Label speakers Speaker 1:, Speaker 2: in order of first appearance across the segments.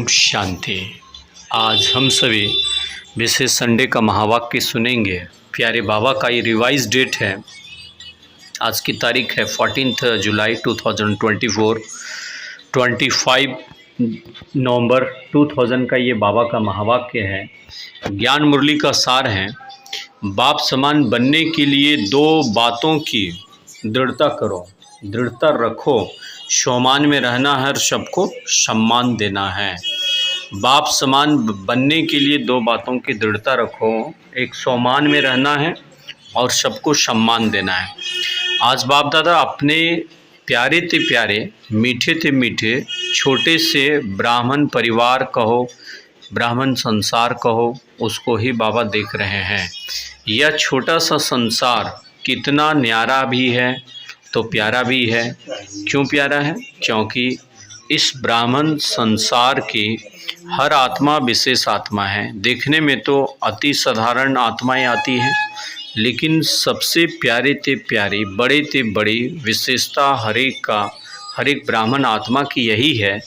Speaker 1: ओम शांति। आज हम सभी विशेष संडे का महावाक्य सुनेंगे। प्यारे बाबा का ये रिवाइज डेट है। आज की तारीख है 14 जुलाई 2024। 25 नवंबर 2000 का ये बाबा का महावाक्य है। ज्ञान मुरली का सार है। बाप समान बनने के लिए दो बातों की दृढ़ता करो, दृढ़ता रखो। शोमान में रहना है और सबको सम्मान देना है। बाप समान बनने के लिए दो बातों की दृढ़ता रखो। एक सम्मान में रहना है और सबको सम्मान देना है। आज बाप दादा अपने प्यारे ते प्यारे, मीठे ते मीठे, छोटे से ब्राह्मण परिवार कहो, ब्राह्मण संसार कहो, उसको ही बाबा देख रहे हैं। यह छोटा सा संसार कितना न्यारा भी है तो प्यारा भी है। क्यों प्यारा है? क्योंकि इस ब्राह्मण संसार की हर आत्मा विशेष आत्मा है। देखने में तो अति साधारण आत्माएं आती हैं, लेकिन सबसे प्यारे ते प्यारी, बड़े ते बड़ी विशेषता हर एक ब्राह्मण आत्मा की यही है,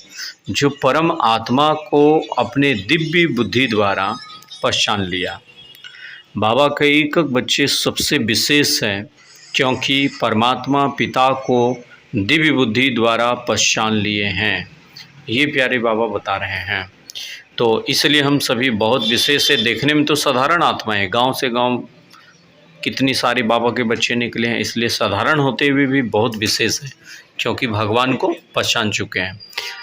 Speaker 1: जो परम आत्मा को अपने दिव्य बुद्धि द्वारा पहचान लिया। बाबा के एक बच्चे सबसे विशेष हैं, क्योंकि परमात्मा पिता को दिव्य बुद्धि द्वारा पहचान लिए हैं। ये प्यारे बाबा बता रहे हैं। तो इसलिए हम सभी बहुत विशेष है। देखने में तो साधारण आत्मा है, गांव से गांव कितनी सारी बाबा के बच्चे निकले हैं, इसलिए साधारण होते हुए भी बहुत विशेष है, क्योंकि भगवान को पहचान चुके हैं।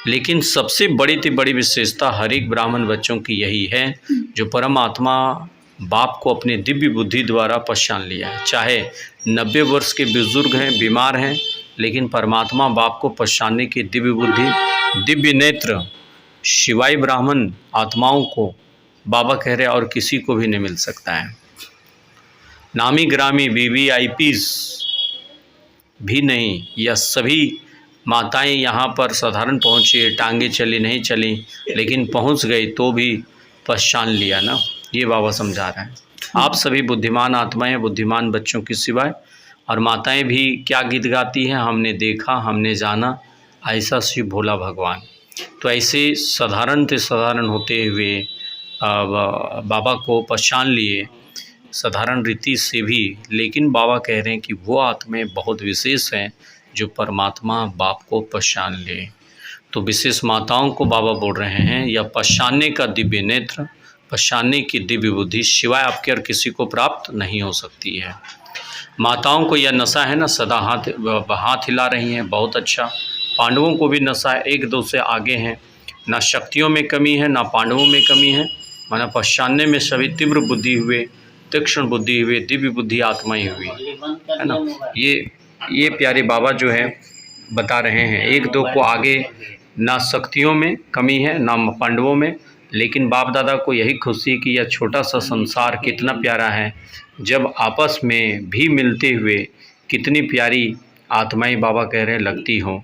Speaker 1: लेकिन सबसे बड़ी से बड़ी विशेषता हर एक ब्राह्मण बच्चों की यही है, जो परम आत्मा बाप को अपने दिव्य बुद्धि द्वारा पहचान लिया है। चाहे 90 वर्ष के बुजुर्ग हैं, बीमार हैं, लेकिन परमात्मा बाप को पहचानने की दिव्य बुद्धि, दिव्य नेत्र शिवाय ब्राह्मण आत्माओं को बाबा कह रहे और किसी को भी नहीं मिल सकता है। नामी ग्रामी VVIPs भी नहीं, यह सभी माताएं यहाँ पर साधारण पहुँची, टांगे चली नहीं चली, लेकिन पहुँच गई तो भी पहचान लिया ना। ये बाबा समझा रहे हैं। आप सभी बुद्धिमान आत्माएं, बुद्धिमान बच्चों की सिवाय। और माताएं भी क्या गीत गाती हैं? हमने देखा, हमने जाना, ऐसा शिव भोला भगवान। तो ऐसे साधारण से साधारण होते हुए बाबा को पहचान लिए, साधारण रीति से भी। लेकिन बाबा कह रहे हैं कि वो आत्माएं बहुत विशेष हैं, जो परमात्मा बाप को पहचान ले। तो विशेष माताओं को बाबा बोल रहे हैं, यह पहचानने का दिव्य नेत्र, पहचानने की दिव्य बुद्धि सिवाय आपके और किसी को प्राप्त नहीं हो सकती है। माताओं को यह नशा है ना, सदा हाथ हिला रही हैं, बहुत अच्छा। पांडवों को भी नशा है, एक दो से आगे हैं। ना शक्तियों में कमी है, ना पांडवों में कमी है। माना पहचानने में सभी तीव्र बुद्धि हुए, तीक्ष्ण बुद्धि हुए, दिव्य बुद्धि आत्माएं हुई, है ना। ये प्यारे बाबा जो है बता रहे हैं, एक दो को आगे, ना शक्तियों में कमी है, ना पांडवों में। लेकिन बाप दादा को यही खुशी कि यह छोटा सा संसार कितना प्यारा है, जब आपस में भी मिलते हुए कितनी प्यारी आत्माएं बाबा कह रहे लगती हो।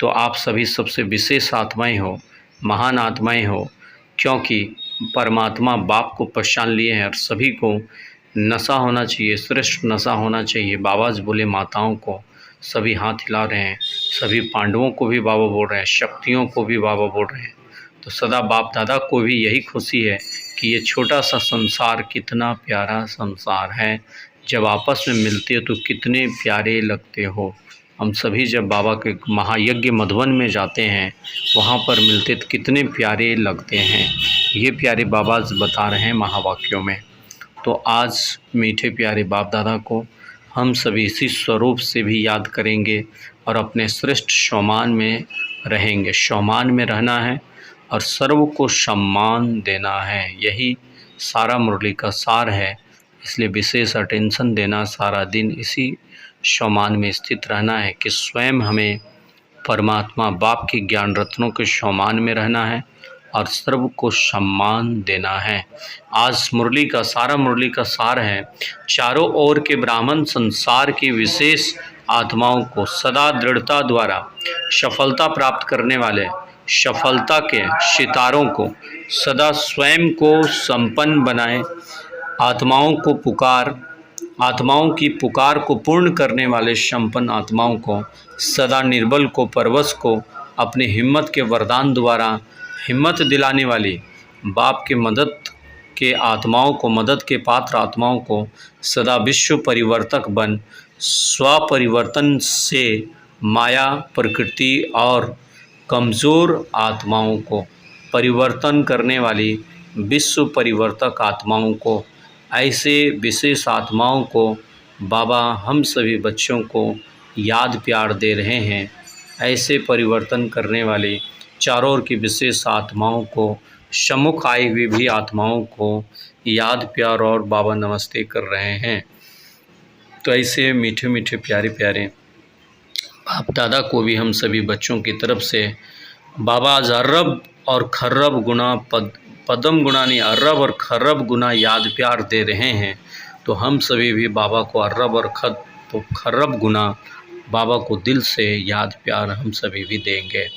Speaker 1: तो आप सभी सबसे विशेष आत्माएं हो, महान आत्माएं हो, क्योंकि परमात्मा बाप को पहचान लिए हैं। और सभी को नशा होना चाहिए, श्रेष्ठ नशा होना चाहिए। बाबा जी बोले माताओं को, सभी हाथ हिला रहे हैं। सभी पांडवों को भी बाबा बोल रहे हैं, शक्तियों को भी बाबा बोल रहे हैं। तो सदा बाप दादा को भी यही खुशी है कि ये छोटा सा संसार कितना प्यारा संसार है। जब आपस में मिलते हो तो कितने प्यारे लगते हो। हम सभी जब बाबा के महायज्ञ मधुबन में जाते हैं, वहाँ पर मिलते तो कितने प्यारे लगते हैं। ये प्यारे बाबा बता रहे हैं महावाक्यों में। तो आज मीठे प्यारे बाप दादा को हम सभी इसी स्वरूप से भी याद करेंगे और अपने श्रेष्ठ सम्मान में रहेंगे। सम्मान में रहना है और सर्व को सम्मान देना है। यही सारा मुरली का सार है। इसलिए विशेष अटेंशन देना, सारा दिन इसी सम्मान में स्थित रहना है कि स्वयं हमें परमात्मा बाप के ज्ञान रत्नों के सम्मान में रहना है और सर्व को सम्मान देना है। आज मुरली का सार है, चारों ओर के ब्राह्मण संसार की विशेष आत्माओं को सदा दृढ़ता द्वारा सफलता प्राप्त करने वाले, सफलता के सितारों को सदा स्वयं को संपन्न बनाए। आत्माओं की पुकार को पूर्ण करने वाले संपन्न आत्माओं को, सदा निर्बल को, परवश को अपनी हिम्मत के वरदान द्वारा हिम्मत दिलाने वाली, बाप के मदद के पात्र आत्माओं को सदा विश्व परिवर्तक बन स्वपरिवर्तन से माया प्रकृति और कमज़ोर आत्माओं को परिवर्तन करने वाली विश्व परिवर्तक आत्माओं को, ऐसे विशेष आत्माओं को बाबा हम सभी बच्चों को याद प्यार दे रहे हैं। ऐसे परिवर्तन करने वाले चारों ओर की विशेष आत्माओं को, सम्मुख आई हुई भी आत्माओं को याद प्यार और बाबा नमस्ते कर रहे हैं। तो ऐसे मीठे मीठे प्यारे प्यारे बाप दादा को भी हम सभी बच्चों की तरफ से बाबा आज अरब और खर्रब गुना पदम गुना नहीं, अरब और खर्रब गुना याद प्यार दे रहे हैं। तो हम सभी भी बाबा को अरब और खर्रब गुना बाबा को दिल से याद प्यार हम सभी भी देंगे।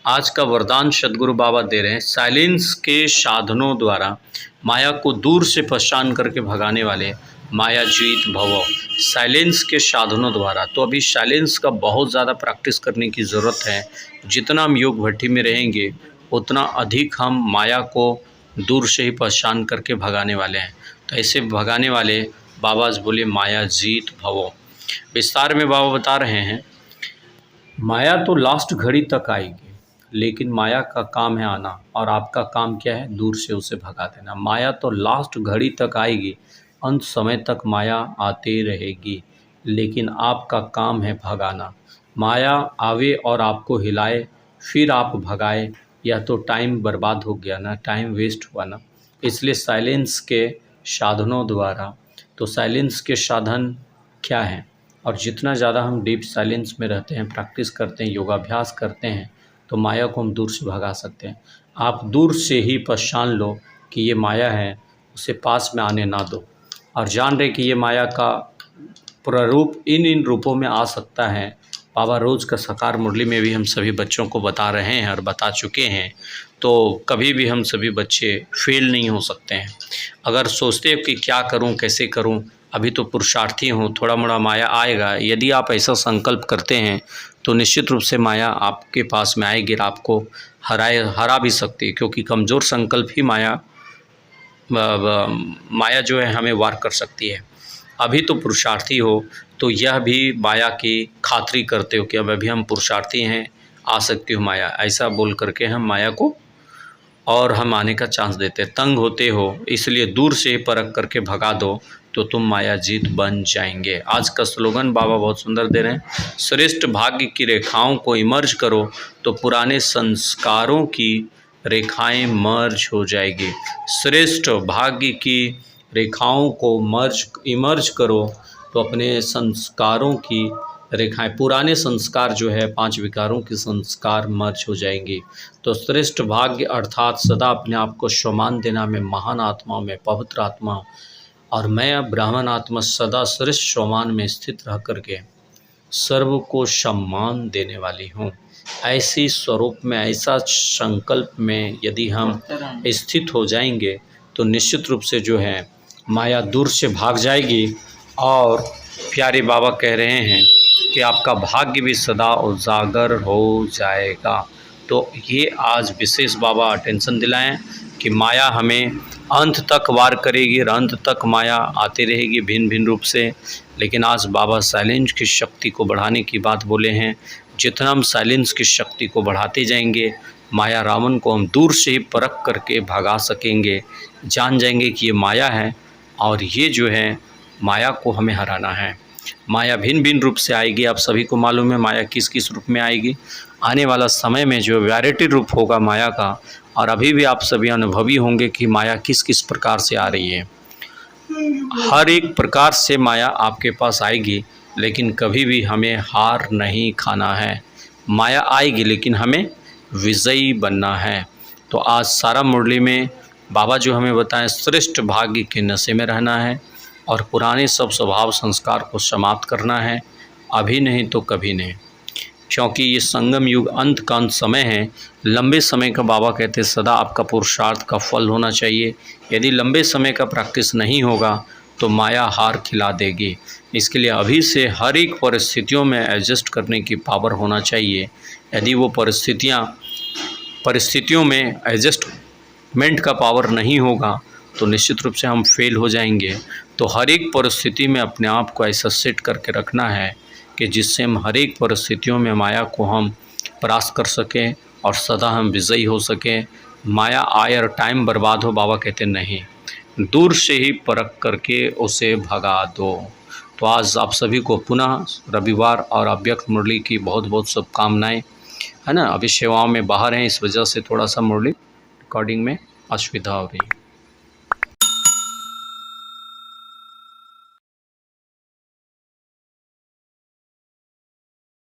Speaker 1: आज का वरदान सद्गुरु बाबा दे रहे हैं, साइलेंस के साधनों द्वारा माया को दूर से पहचान करके भगाने वाले माया जीत भवो। साइलेंस के साधनों द्वारा, तो अभी साइलेंस का बहुत ज़्यादा प्रैक्टिस करने की ज़रूरत है। जितना हम योग भट्टी में रहेंगे उतना अधिक हम माया को दूर से ही पहचान करके भगाने वाले हैं। तो ऐसे भगाने वाले बाबा आज बोले माया जीत भवो। विस्तार में बाबा बता रहे हैं, माया तो लास्ट घड़ी तक आएगी, लेकिन माया का काम है आना, और आपका काम क्या है? दूर से उसे भगा देना। माया तो लास्ट घड़ी तक आएगी, अंत समय तक माया आती रहेगी, लेकिन आपका काम है भगाना। माया आवे और आपको हिलाए, फिर आप भगाए, या तो टाइम बर्बाद हो गया ना, टाइम वेस्ट हुआ ना। इसलिए साइलेंस के साधनों द्वारा, तो साइलेंस के साधन क्या हैं? और जितना ज़्यादा हम डीप साइलेंस में रहते हैं, प्रैक्टिस करते हैं, योगाभ्यास करते हैं, तो माया को हम दूर से भगा सकते हैं। आप दूर से ही पहचान लो कि ये माया है, उसे पास में आने ना दो, और जान रहे कि ये माया का प्रारूप इन रूपों में आ सकता है। बाबा रोज़ का साकार मुरली में भी हम सभी बच्चों को बता रहे हैं और बता चुके हैं। तो कभी भी हम सभी बच्चे फेल नहीं हो सकते हैं। अगर सोचते हो कि क्या करूं, कैसे करूं, अभी तो पुरुषार्थी हूं, थोड़ा मोड़ा माया आएगा। यदि आप ऐसा संकल्प करते हैं तो निश्चित रूप से माया आपके पास में आएगी, आपको हरा भी सकती है, क्योंकि कमज़ोर संकल्प ही माया जो है हमें वार कर सकती है। अभी तो पुरुषार्थी हो, तो यह भी माया की खातिरी करते हो कि अब अभी हम पुरुषार्थी हैं, आ सकती हो माया, ऐसा बोल करके हम माया को और हम आने का चांस देते हैं। तंग होते हो, इसलिए दूर से परख करके भगा दो, तो तुम माया जीत बन जाएंगे। आज का स्लोगन बाबा बहुत सुंदर दे रहे हैं, श्रेष्ठ भाग्य की रेखाओं को इमर्ज करो तो पुराने संस्कारों की रेखाएं मर्ज हो जाएगी। श्रेष्ठ भाग्य की रेखाओं को इमर्ज करो तो अपने संस्कारों की रेखाएं, पुराने संस्कार जो है 5 विकारों के संस्कार मर्ज हो जाएंगे। तो श्रेष्ठ भाग्य अर्थात सदा अपने आप को सम्मान देना, में महान आत्मा में पवित्र आत्मा, और मैं ब्राह्मण आत्मा सदा श्रेष्ठ सम्मान में स्थित रह करके सर्व को सम्मान देने वाली हूँ। ऐसी स्वरूप में, ऐसा संकल्प में यदि हम स्थित हो जाएंगे तो निश्चित रूप से जो है माया दूर से भाग जाएगी। और प्यारे बाबा कह रहे हैं कि आपका भाग्य भी सदा उजागर हो जाएगा। तो ये आज विशेष बाबा अटेंशन दिलाएं कि माया हमें अंत तक वार करेगी, और अंत तक माया आती रहेगी भिन्न भिन्न रूप से। लेकिन आज बाबा साइलेंस की शक्ति को बढ़ाने की बात बोले हैं। जितना हम साइलेंस की शक्ति को बढ़ाते जाएंगे, माया रावण को हम दूर से ही परख करके भगा सकेंगे। जान जाएंगे कि ये माया है, और ये जो है माया को हमें हराना है। माया भिन्न भिन्न रूप से आएगी, आप सभी को मालूम है माया किस किस रूप में आएगी। आने वाला समय में जो वैरायटी रूप होगा माया का, और अभी भी आप सभी अनुभवी होंगे कि माया किस किस प्रकार से आ रही है। हर एक प्रकार से माया आपके पास आएगी, लेकिन कभी भी हमें हार नहीं खाना है। माया आएगी, लेकिन हमें विजयी बनना है। तो आज सारा मुरली में बाबा जो हमें बताएं, श्रेष्ठ भाग्य के नशे में रहना है और पुराने सब स्वभाव संस्कार को समाप्त करना है, अभी नहीं तो कभी नहीं। क्योंकि ये संगम युग अंत का अंत समय है। लंबे समय का बाबा कहते सदा आपका पुरुषार्थ का फल होना चाहिए। यदि लंबे समय का प्रैक्टिस नहीं होगा तो माया हार खिला देगी। इसके लिए अभी से हर एक परिस्थितियों में एडजस्ट करने की पावर होना चाहिए। यदि वो परिस्थितियाँ परिस्थितियों में एडजस्टमेंट का पावर नहीं होगा तो निश्चित रूप से हम फेल हो जाएंगे। तो हर एक परिस्थिति में अपने आप को ऐसा सेट करके रखना है कि जिससे हम हर एक परिस्थितियों में माया को हम परास्त कर सकें और सदा हम विजयी हो सकें। माया आए और टाइम बर्बाद हो, बाबा कहते नहीं, दूर से ही परख करके उसे भगा दो। तो आज आप सभी को पुनः रविवार और अव्यक्त मुरली की बहुत बहुत शुभकामनाएं, है ना। अभी सेवाओं में बाहर हैं, इस वजह से थोड़ा सा मुरली रिकॉर्डिंग में असुविधा हो रही है।